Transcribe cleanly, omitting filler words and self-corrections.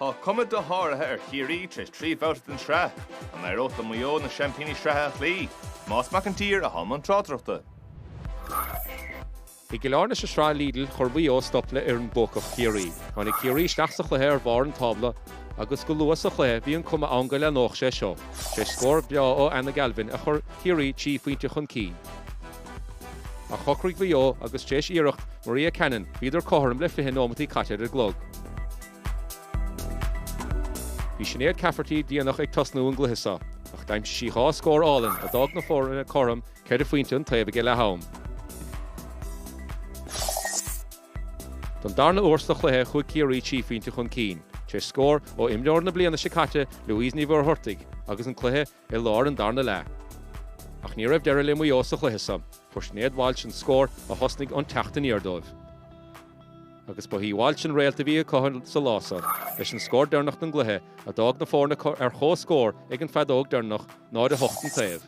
Tá cumad do háirithe Ciarraí trí bheirt an Sraith, a Maigh Eo do Maigh Eo na Champíní Sraith lí, más mac an tír a ham an trádrachta. I gclár na Sraith Lidl chuir Maigh Eo stopla ar an bóc of Ciarraí. Tháinig Ciarraí steach sa chluithe ar bhar an tabla, agus go luas sa chluithe bhí an cuma angail a nóch sé seo. Sé scór bia ó Anna Galvin a chur Ciarraí tSraith chun cín. A chocraigh Maigh Eo agus téis iirecht Maria Cannon, bhíidir cóthram le fiche nómatí caite ar glog. Bhí sinnéad cafartí díanach ag tosnú an gluthasa, ach daim sí há scór álan a dag na fór in a chorram ceir a phointe an taobh le haum. Don darna uairsa chluthe chuig Ciarraí tSraith chun cín, sé scór ó imleor na bliana sa caite Louise ní bhar hortaigh agus an cluthe i lár an darna le. Ach ní raibh deire le Maigh Eo sa chluthasa, fuair snéad bháil sin scór a thosnaigh an teachtain iardóibh. Agus ba hí bháil sin réalta bhí a cohann sa lása, leis an scór dearnach an gluthe a dag na fórna ar chó scór ag an fedóg dearnach náid a hocht an taobh.